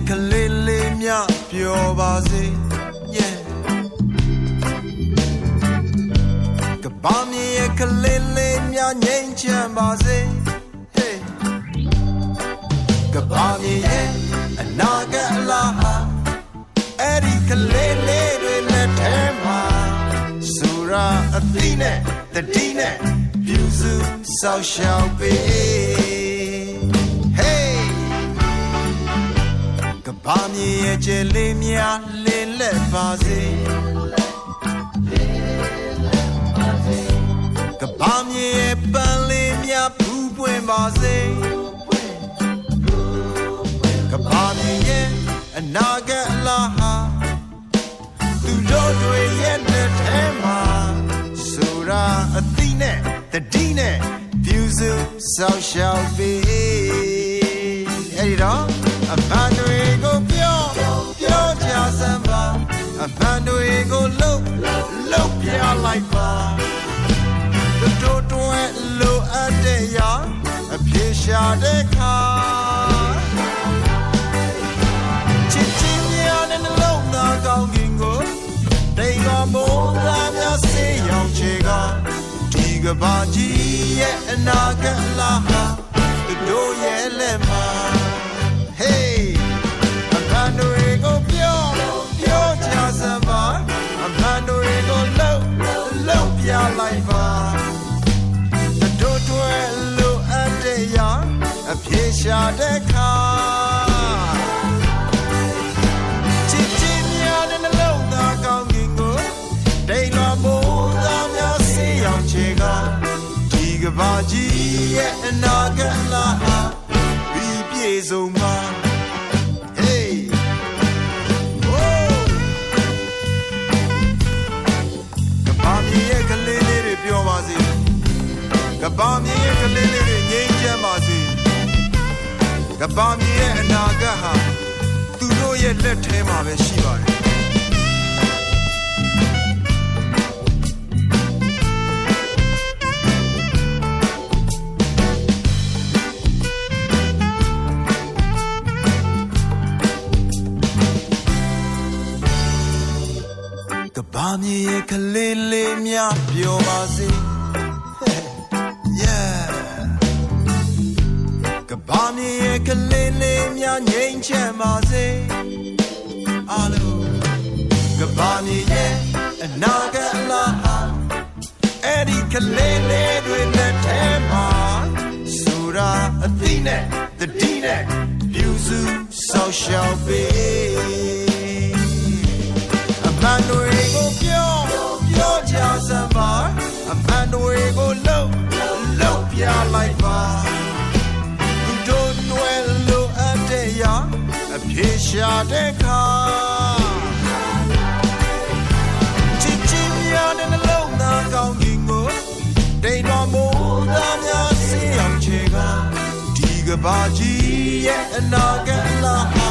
ကလေးလေးမြပြောပါစေကဘာမြေရဲ့ကလေးလေးမြငြိမ်းချမ်းပါစေကဘာမြေရဲ့အနာဂတ်အလားဟာအဲ့ဒီကလေးလေးတွေလက်ထဲမှာဆိုရာအသီးနဲ့တတိနဲ့ပြူစုဆောက်ရှောက်ပေးဘာမြေရဲ့ကျဲလေးများလင်းလက်ပါစေကဘာမြေရဲ့ပန်းလေးများပူပွင့်ပါစေကဘာမြေရဲ့အနာဂတ်အလားဟာသူတို့တွေရဲ့လက်ထဲမှာဆိုရာအသီးနဲ့တတိနဲ့ပြူစုဆောက်ရှောက်ပေးအဲ့ဒီတော့အပန်းတွေကိုပြောကြစမ်းပါအပန်းတွေကိုလှုပ်ပြလိုက်ပါတို့တွဲလိုအပ်တဲ့ရာအပြေရှာတဲ့ခါချစ်ချင်းများတဲ့နှလုံးသားကောင်းကင်ကိုတိမ်ကမိုးသားများစေးရောင်ချေကဒီကဘာကြီးရဲ့အနာဂတ်လားဟာတို့ရဲ့လက်မှာHey, I'm going toပြောကြစမ်းပါI'm going to lowပြလိုက်ပါတို့တွဲလိုအပ်တဲ့ရာအပြေရှာတဲ့ခါချစ်ချင်းများတဲ့နှလုံးသားကောင်းကင်ကိုဒိန်လွန်မိုးသားများစေးရောင်ချေကဒီကဘာကြီးရဲ့အနာဂတ်လားဟာပြေဆုံးမှာကဘာမြေရဲ့ကလေးလေးတွေငြိမ်းချမ်းပါစေကဘာမြေရဲ့အနာဂတ်ဟာသူတို့ရဲ့လက်ထဲမှာပဲရှိပါတယ်ကဘာမြေရဲ့ကလေးလေးများပြောပါစေဘာမြေရဲ့ကလေးလေးများငြိမ်းချမ်းပါစေအားလုံးကဘာမြေရဲ့အနာဂတ်လားဟာအဲ့ဒီကလေးလေးတွေလက်ထဲမှာဆိုရာအသီးနဲ့တတိနဲ့ပြူစုဆောက်ရှောက်ပေးအမှန်တွေကိုပြောကြစမ်းပါအမှန်တွေကိုလှုပ်ပြလိုက်ပါအပြေရှာတဲ့ခါချစ်ချင်းများတဲ့နှလုံးသားကောင်းကင်ကိုဒိန်တော်မိုးသားများစေးအောင်ချေကဒီကဘာကြီးရဲ့အနာဂတ်လား